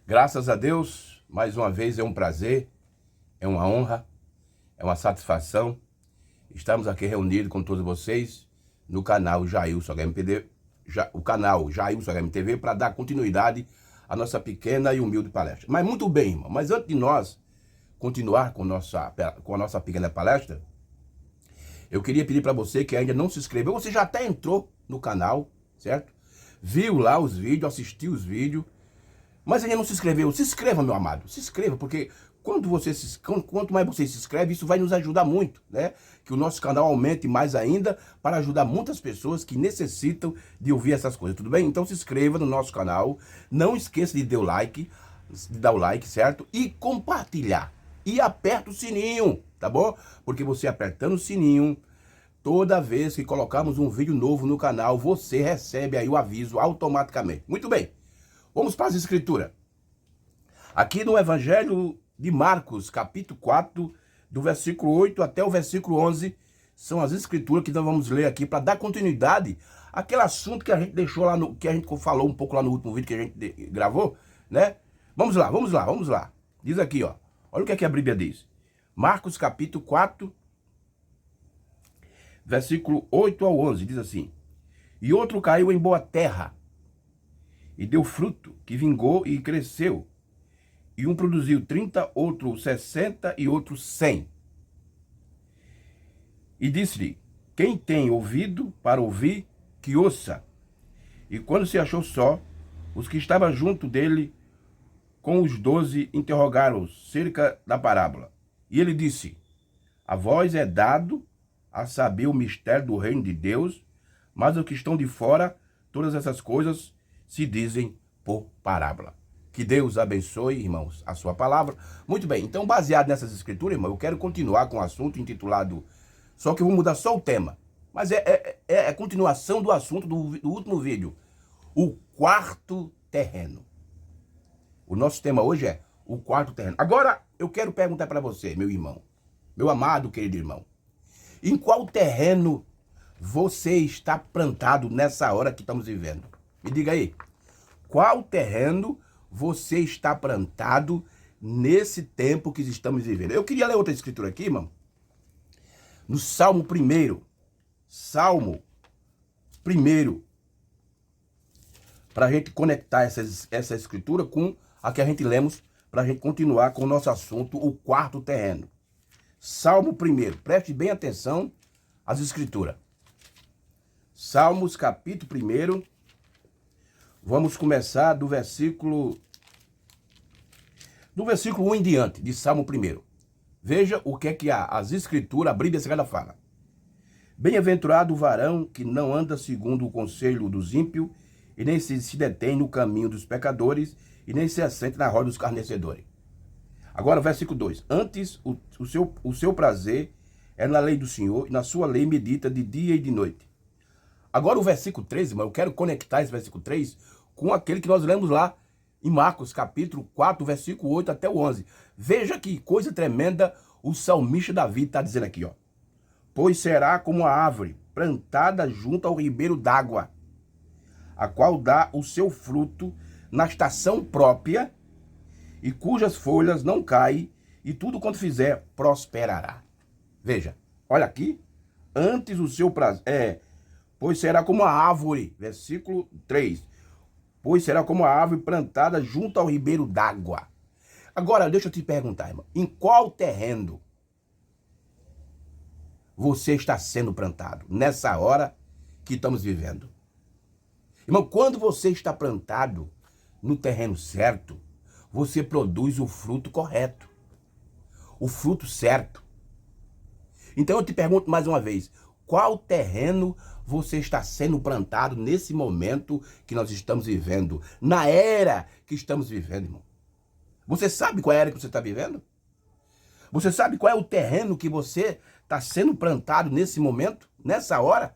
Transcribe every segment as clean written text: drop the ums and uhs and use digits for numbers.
Graças a Deus, mais uma vez é um prazer, é uma honra, é uma satisfação. Estamos aqui reunidos com todos vocês no canal Jailson HMTV, o canal Jailson HMTV, para dar continuidade à nossa pequena e humilde palestra. Mas muito bem, irmão, mas antes de nós continuar com a nossa pequena palestra, eu queria pedir para você que ainda não se inscreveu, você já até entrou no canal, certo? Viu lá os vídeos, assistiu os vídeos, mas ainda não se inscreveu. Se inscreva, meu amado, se inscreva, porque quanto mais você se inscreve, isso vai nos ajudar muito, né? Que o nosso canal aumente mais ainda para ajudar muitas pessoas que necessitam de ouvir essas coisas, tudo bem? Então se inscreva no nosso canal, não esqueça de dar o like, certo? E compartilhar. E aperta o sininho, tá bom? Porque você apertando o sininho, toda vez que colocarmos um vídeo novo no canal, você recebe aí o aviso automaticamente. Muito bem, vamos para as escrituras. Aqui no Evangelho de Marcos, capítulo 4, do versículo 8 até o versículo 11, são as escrituras que nós vamos ler aqui para dar continuidade àquele assunto que a gente deixou lá, que a gente falou um pouco lá no último vídeo que a gente gravou, né? Vamos lá. Diz aqui, ó. Olha o que a Bíblia diz. Marcos, capítulo 4, versículo 8 ao 11, diz assim: E outro caiu em boa terra, e deu fruto, que vingou e cresceu. E um produziu 30, outro 60 e outro 100. E disse-lhe: Quem tem ouvido para ouvir, que ouça. E quando se achou só, os que estavam junto dele, com os 12, interrogaram-o cerca da parábola. E ele disse: A vós é dado a saber o mistério do reino de Deus, mas os que estão de fora, todas essas coisas se dizem por parábola. Que Deus abençoe, irmãos, a sua palavra. Muito bem, então baseado nessas escrituras, irmão, eu quero continuar com o assunto intitulado, só que eu vou mudar só o tema, mas é a continuação do assunto do último vídeo, o quarto terreno. O nosso tema hoje é o quarto terreno. Agora, eu quero perguntar para você, meu irmão, meu amado, querido irmão, em qual terreno você está plantado nessa hora que estamos vivendo? Me diga aí, qual terreno você está plantado nesse tempo que estamos vivendo? Eu queria ler outra escritura aqui, irmão, no Salmo 1, para a gente conectar essa escritura com a que a gente lemos, para a gente continuar com o nosso assunto, o quarto terreno. Salmo 1, preste bem atenção às escrituras. Salmos, capítulo 1, vamos começar do versículo 1 em diante, de Salmo 1. Veja o que é que as escrituras, a Bíblia Sagrada fala. Bem-aventurado o varão que não anda segundo o conselho dos ímpios, e nem se detém no caminho dos pecadores, e nem se assenta na roda dos escarnecedores. Agora, versículo 2. Antes, o seu prazer é na lei do Senhor, e na sua lei medita de dia e de noite. Agora, o versículo 3, irmão, eu quero conectar esse versículo 3 com aquele que nós lemos lá em Marcos, capítulo 4, versículo 8 até o 11. Veja que coisa tremenda o salmista Davi está dizendo aqui, ó. Pois será como a árvore plantada junto ao ribeiro d'água, a qual dá o seu fruto na estação própria, e cujas folhas não caem, e tudo quanto fizer prosperará. Veja, olha aqui, antes o seu prazer, pois será como a árvore, versículo 3, pois será como a árvore plantada junto ao ribeiro d'água. Agora, deixa eu te perguntar, irmão, em qual terreno você está sendo plantado nessa hora que estamos vivendo? Irmão, quando você está plantado no terreno certo, você produz o fruto correto, o fruto certo. Então eu te pergunto mais uma vez, qual terreno você está sendo plantado nesse momento que nós estamos vivendo, na era que estamos vivendo, irmão? Você sabe qual é a era que você está vivendo? Você sabe qual é o terreno que você está sendo plantado nesse momento, nessa hora?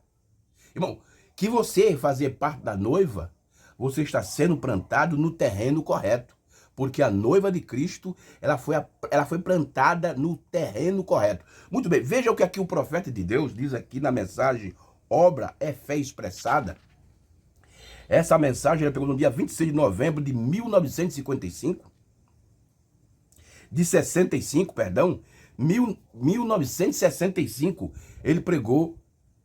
Irmão, que você fazer parte da noiva, você está sendo plantado no terreno correto. Porque a noiva de Cristo, ela foi plantada no terreno correto. Muito bem, veja o que aqui o profeta de Deus diz aqui na mensagem Obra é Fé Expressada. Essa mensagem ele pegou no dia 26 de novembro de 1955. De 65, perdão. 1965, ele pregou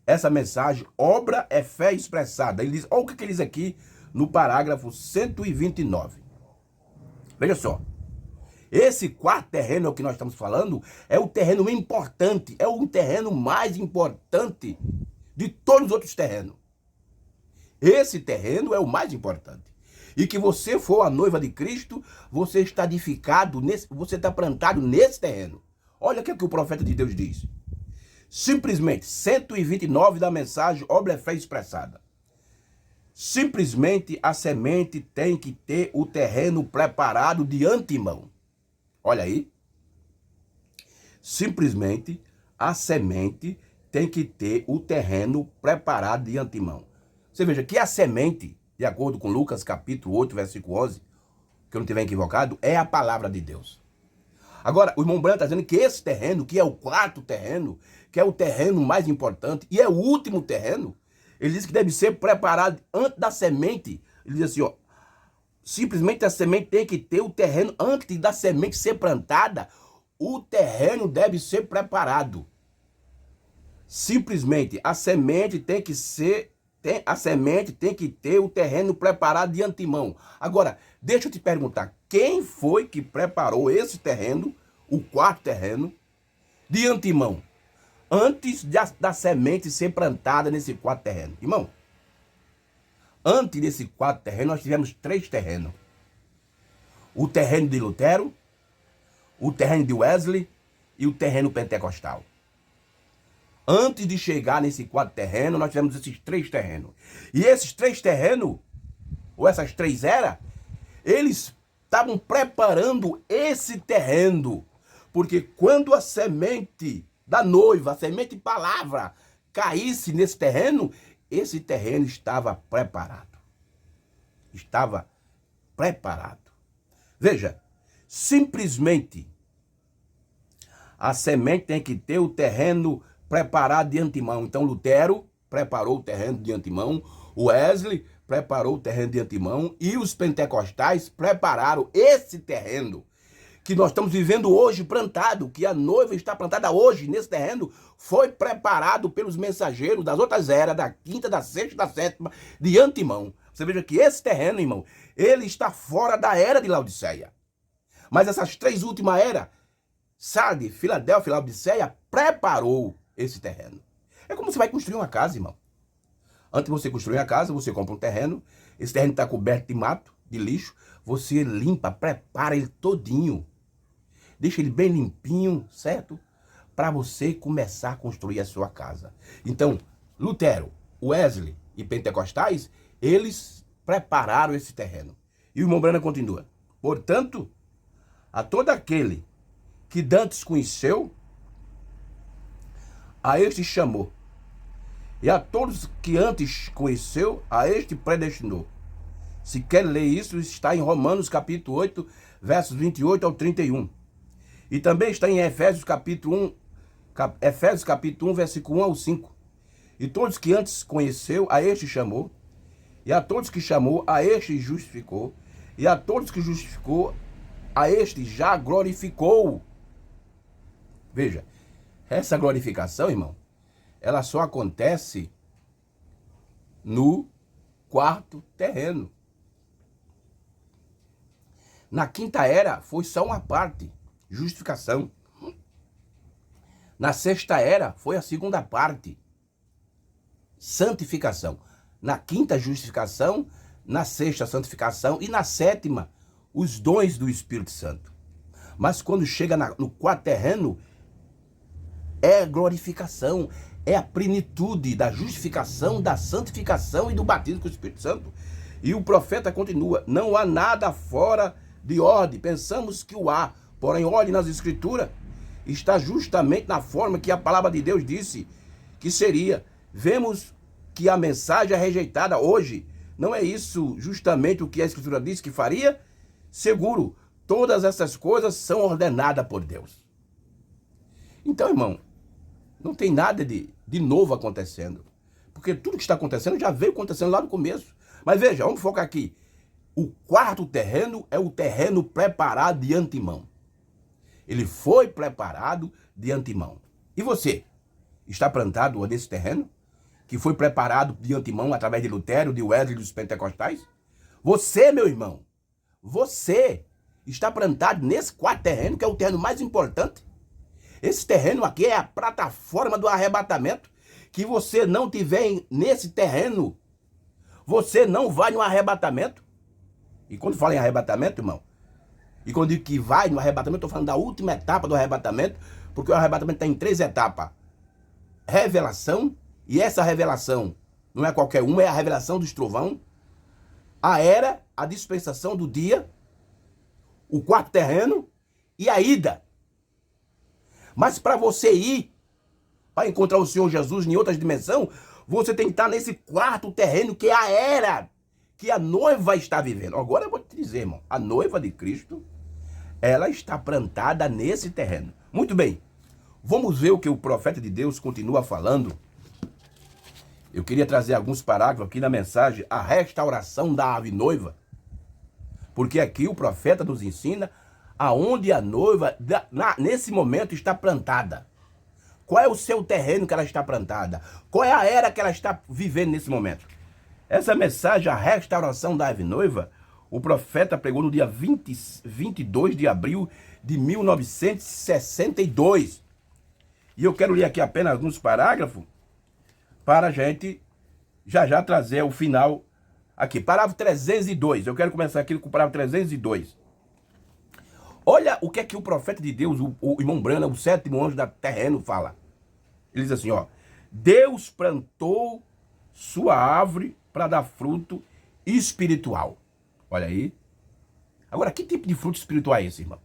essa mensagem, obra é fé expressada. Ele diz, olha o que ele diz aqui no parágrafo 129. Veja só, esse quarto terreno que nós estamos falando é o terreno importante, é o terreno mais importante de todos os outros terrenos. Esse terreno é o mais importante. E que você for a noiva de Cristo, você está edificado, você está plantado nesse terreno. Olha o que o profeta de Deus diz. Simplesmente, 129 da mensagem, obra é fé expressada. Simplesmente a semente tem que ter o terreno preparado de antemão. Olha aí. Simplesmente a semente tem que ter o terreno preparado de antemão. Você veja que a semente, de acordo com Lucas capítulo 8, versículo 11, que eu não estiver equivocado, é a palavra de Deus. Agora, o irmão Branco está dizendo que esse terreno, que é o quarto terreno, que é o terreno mais importante e é o último terreno, ele diz que deve ser preparado antes da semente. Ele diz assim, ó, simplesmente a semente tem que ter o terreno, antes da semente ser plantada, o terreno deve ser preparado. Simplesmente a semente tem que ter o terreno preparado de antemão. Agora, deixa eu te perguntar, quem foi que preparou esse terreno, o quarto terreno, de antemão? Antes da semente ser plantada nesse quarto terreno. Irmão, antes desse quarto terreno, nós tivemos 3 terrenos. O terreno de Lutero, o terreno de Wesley e o terreno pentecostal. Antes de chegar nesse quarto terreno, nós tivemos esses 3 terrenos. E esses 3 terrenos, ou essas 3 eras, eles estavam preparando esse terreno. Porque quando a semente da noiva, a semente palavra, caísse nesse terreno, esse terreno estava preparado. Estava preparado. Veja, simplesmente a semente tem que ter o terreno preparado de antemão. Então Lutero preparou o terreno de antemão, Wesley preparou o terreno de antemão e os pentecostais prepararam esse terreno que nós estamos vivendo hoje plantado, que a noiva está plantada hoje nesse terreno, foi preparado pelos mensageiros das outras eras, da quinta, da sexta, da sétima, de antemão. Você veja que esse terreno, irmão, ele está fora da era de Laodiceia. Mas essas 3 últimas eras, Sardes, Filadélfia e Laodiceia, preparou esse terreno. É como você vai construir uma casa, irmão. Antes de você construir a casa, você compra um terreno, esse terreno está coberto de mato, de lixo, você limpa, prepara ele todinho. Deixa ele bem limpinho, certo? Para você começar a construir a sua casa. Então, Lutero, Wesley e pentecostais, eles prepararam esse terreno. E o irmão Branham continua. Portanto, a todo aquele que dantes conheceu, a este chamou. E a todos que antes conheceu, a este predestinou. Se quer ler isso, está em Romanos capítulo 8, versos 28 ao 31. E também está em Efésios capítulo 1, versículo 1 ao 5. E todos que antes conheceu, a este chamou. E a todos que chamou, a este justificou. E a todos que justificou, a este já glorificou. Veja, essa glorificação, irmão, ela só acontece no quarto terreno. Na quinta era foi só uma parte, justificação. Na sexta era foi a segunda parte, santificação. Na quinta, justificação. Na sexta, santificação. E na sétima, os dons do Espírito Santo. Mas quando chega no quarto terreno, é glorificação, é a plenitude da justificação, da santificação e do batismo com o Espírito Santo. E o profeta continua, não há nada fora de ordem, pensamos que o há, porém olhe nas escrituras, está justamente na forma que a palavra de Deus disse que seria. Vemos que a mensagem é rejeitada hoje, não é isso justamente o que a escritura disse que faria? Seguro, todas essas coisas são ordenadas por Deus. Então, irmão, não tem nada de novo acontecendo. Porque tudo que está acontecendo já veio acontecendo lá no começo. Mas veja, vamos focar aqui. O quarto terreno é o terreno preparado de antemão. Ele foi preparado de antemão. E você? Está plantado nesse terreno? Que foi preparado de antemão através de Lutero, de Wesley e dos pentecostais? Você, meu irmão, você está plantado nesse quarto terreno, que é o terreno mais importante. Esse terreno aqui é a plataforma do arrebatamento. Que você não tiver nesse terreno, você não vai no arrebatamento. E quando falo em arrebatamento, irmão, e quando digo que vai no arrebatamento, estou falando da última etapa do arrebatamento, porque o arrebatamento tem 3 etapas. Revelação, e essa revelação não é qualquer uma, é a revelação dos trovão, a era, a dispensação do dia, o quarto terreno e a ida. Mas para você ir, para encontrar o Senhor Jesus em outras dimensões, você tem que estar nesse quarto terreno, que é a era que a noiva está vivendo. Agora eu vou te dizer, irmão, a noiva de Cristo, ela está plantada nesse terreno. Muito bem, vamos ver o que o profeta de Deus continua falando. Eu queria trazer alguns parágrafos aqui na mensagem, a restauração da ave noiva. Porque aqui o profeta nos ensina aonde a noiva, nesse momento, está plantada. Qual é o seu terreno que ela está plantada? Qual é a era que ela está vivendo nesse momento? Essa mensagem, a restauração da ave noiva, o profeta pregou no dia 22 de abril de 1962. E eu quero ler aqui apenas alguns parágrafos para a gente já trazer o final aqui. Parágrafo 302. Eu quero começar aqui com o parágrafo 302. Olha o que é que o profeta de Deus, o irmão Branham, o 7º anjo da terreno, fala. Ele diz assim, ó. Deus plantou sua árvore para dar fruto espiritual. Olha aí. Agora, que tipo de fruto espiritual é esse, irmão?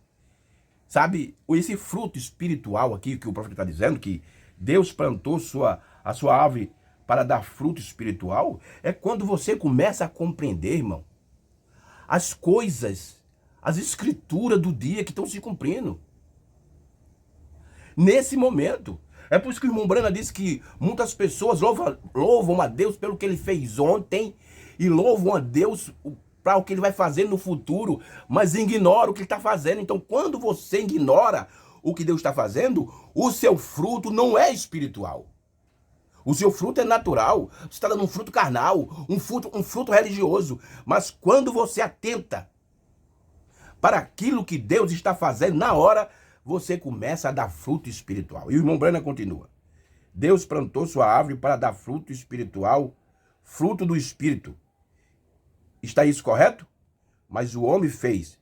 Sabe, esse fruto espiritual aqui que o profeta está dizendo, que Deus plantou a sua árvore para dar fruto espiritual, é quando você começa a compreender, irmão, as coisas, as escrituras do dia que estão se cumprindo. Nesse momento. É por isso que o irmão Branham disse que muitas pessoas louvam a Deus pelo que ele fez ontem e louvam a Deus para o que ele vai fazer no futuro, mas ignora o que ele está fazendo. Então, quando você ignora o que Deus está fazendo, o seu fruto não é espiritual. O seu fruto é natural. Você está dando um fruto carnal, um fruto religioso. Mas quando você atenta para aquilo que Deus está fazendo, na hora, você começa a dar fruto espiritual. E o irmão Branham continua. Deus plantou sua árvore para dar fruto espiritual, fruto do Espírito. Está isso correto? Mas o homem fez.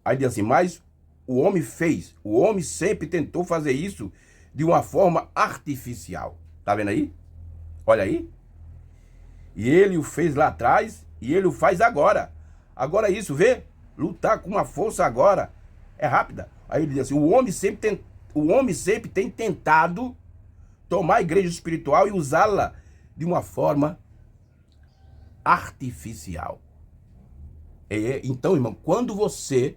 Aí diz assim, mas o homem fez. O homem sempre tentou fazer isso de uma forma artificial. Tá vendo aí? Olha aí. E ele o fez lá atrás e ele o faz agora. Agora é isso, vê? Lutar com uma força agora é rápida. Aí ele diz assim, o homem sempre tem tentado tomar a igreja espiritual e usá-la de uma forma artificial. Então, irmão, quando você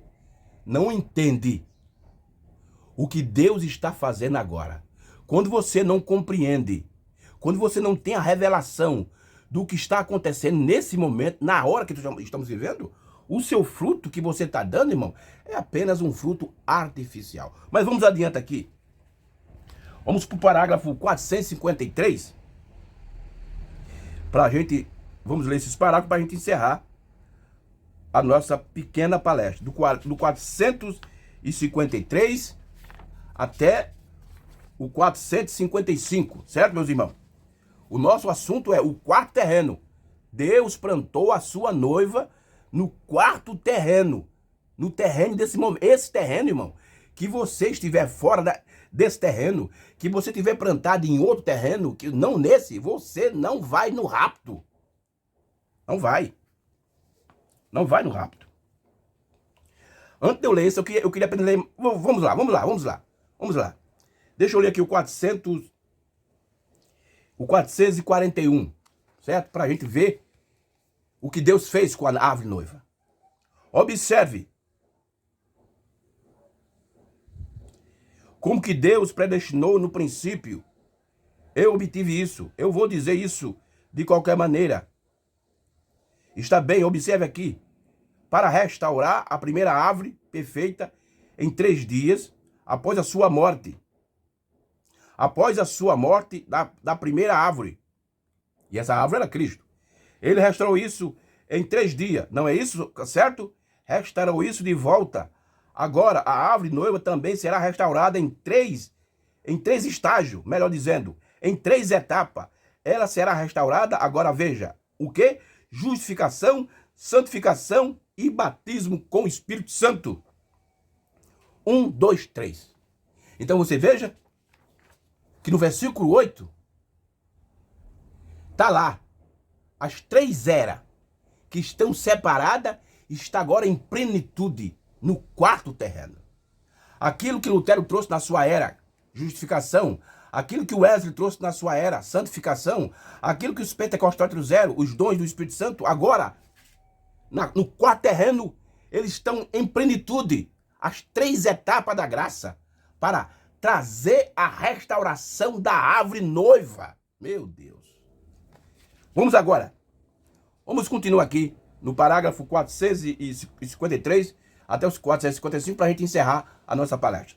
não entende o que Deus está fazendo agora, quando você não compreende, quando você não tem a revelação do que está acontecendo nesse momento, na hora que estamos vivendo, o seu fruto que você está dando, irmão, é apenas um fruto artificial. Mas vamos adiante aqui. Vamos para o parágrafo 453. Vamos ler esses parágrafos para a gente encerrar a nossa pequena palestra. Do 453 até o 455, certo, meus irmãos? O nosso assunto é o quarto terreno. Deus plantou a sua noiva no quarto terreno. No terreno desse momento. Esse terreno, irmão, que você estiver fora desse terreno, que você estiver plantado em outro terreno, que não nesse, você não vai no rapto. Não vai. Não vai no rapto. Antes de eu ler isso, eu queria apenas ler. Vamos lá. Deixa eu ler aqui o 441, certo? Para a gente ver o que Deus fez com a árvore noiva. Observe como que Deus predestinou no princípio. Eu obtive isso. Eu vou dizer isso de qualquer maneira. Está bem, observe aqui. Para restaurar a primeira árvore perfeita em 3 dias após a sua morte. Após a sua morte da primeira árvore. E essa árvore era Cristo. Ele restaurou isso em 3 dias. Não é isso, certo? Restaurou isso de volta. Agora, a árvore noiva também será restaurada em três estágios, melhor dizendo, em 3 etapas. Ela será restaurada, agora veja, o quê? Justificação, santificação e batismo com o Espírito Santo. 1, 2, 3. Então você veja que no versículo 8 está lá as 3 eras que estão separadas, está agora em plenitude no 4º terreno. Aquilo que Lutero trouxe na sua era, justificação, aquilo que Wesley trouxe na sua era, santificação, aquilo que os pentecostais trouxeram, os dons do Espírito Santo, agora, no 4º terreno, eles estão em plenitude, as 3 etapas da graça, para trazer a restauração da árvore noiva. Meu Deus. Vamos agora. Vamos continuar aqui no parágrafo 453 até os 455 para a gente encerrar a nossa palestra.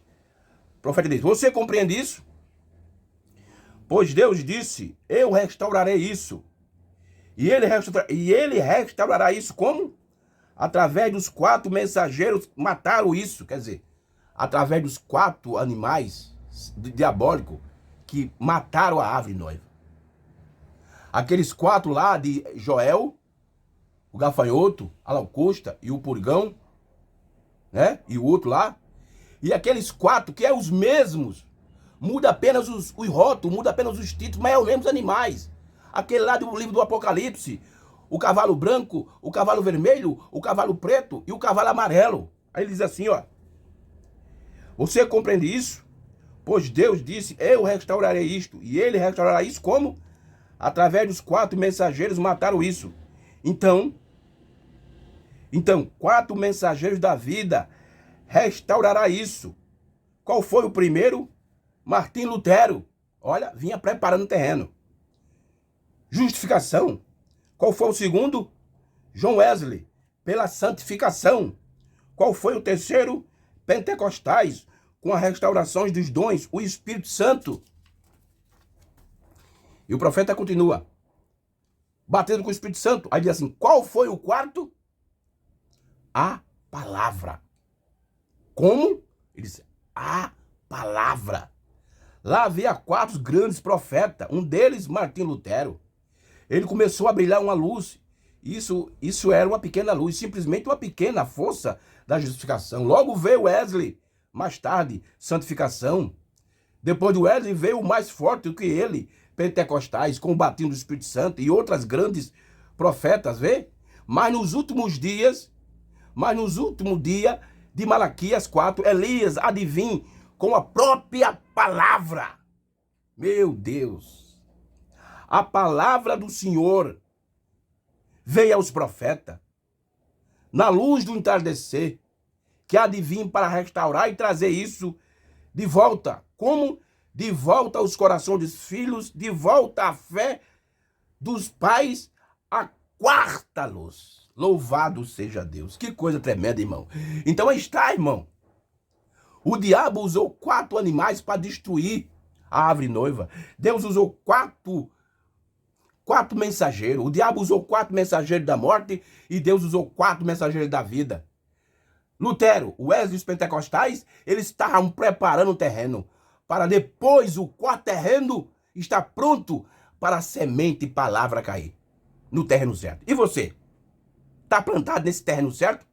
O profeta diz: você compreende isso? Pois Deus disse: eu restaurarei isso. E ele restaurará isso como? Através dos 4 mensageiros mataram isso. Quer dizer, através dos 4 animais diabólicos que mataram a árvore noiva. Aqueles 4 lá de Joel, o gafanhoto, a locusta e o purgão, né? E o outro lá. E aqueles 4 que é os mesmos. Muda apenas os rótulos, muda apenas os títulos, mas é os mesmos animais. Aquele lá do livro do Apocalipse, o cavalo branco, o cavalo vermelho, o cavalo preto e o cavalo amarelo. Aí ele diz assim, ó. Você compreende isso? Pois Deus disse, eu restaurarei isto. E ele restaurará isso como? Através dos 4 mensageiros mataram isso. Então, 4 mensageiros da vida restaurará isso. Qual foi o primeiro? Martim Lutero. Olha, vinha preparando o terreno. Justificação. Qual foi o segundo? John Wesley, pela santificação. Qual foi o terceiro? Pentecostais, com a restauração dos dons, o Espírito Santo. E o profeta continua, batendo com o Espírito Santo. Aí diz assim, qual foi o 4º? A palavra. Como? Ele diz, a palavra. Lá havia 4 grandes profetas, um deles, Martim Lutero. Ele começou a brilhar uma luz. Isso era uma pequena luz, simplesmente uma pequena força da justificação. Logo veio Wesley, mais tarde, santificação. Depois de Wesley veio o mais forte do que ele, pentecostais, com o batismo do Espírito Santo e outras grandes profetas, vê? Mas nos últimos dias de Malaquias 4, Elias adivinha com a própria palavra. Meu Deus. A palavra do Senhor veio aos profetas, na luz do entardecer, que adivinha para restaurar e trazer isso de volta. Como? De volta aos corações dos filhos, de volta à fé dos pais, a 4ª luz. Louvado seja Deus. Que coisa tremenda, irmão. Então aí está, irmão. O diabo usou 4 animais para destruir a árvore noiva. Deus usou 4 mensageiros. O diabo usou 4 mensageiros da morte e Deus usou 4 mensageiros da vida. Lutero, Wesley e os pentecostais, eles estavam preparando o terreno para depois o 4º terreno estar pronto para a semente e palavra cair no terreno certo. E você? Está plantado nesse terreno certo?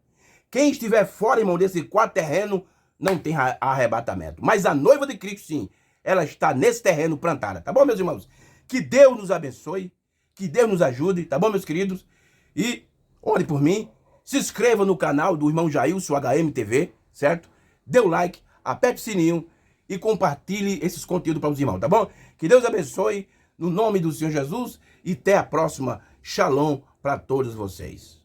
Quem estiver fora, irmão, desse 4º terreno, não tem arrebatamento. Mas a noiva de Cristo, sim, ela está nesse terreno plantada. Tá bom, meus irmãos? Que Deus nos abençoe, que Deus nos ajude, tá bom, meus queridos? E ore por mim, se inscreva no canal do irmão Jailson HMTV, certo? Dê o like, aperte o sininho e compartilhe esses conteúdos para os irmãos, tá bom? Que Deus abençoe, no nome do Senhor Jesus, e até a próxima. Shalom para todos vocês.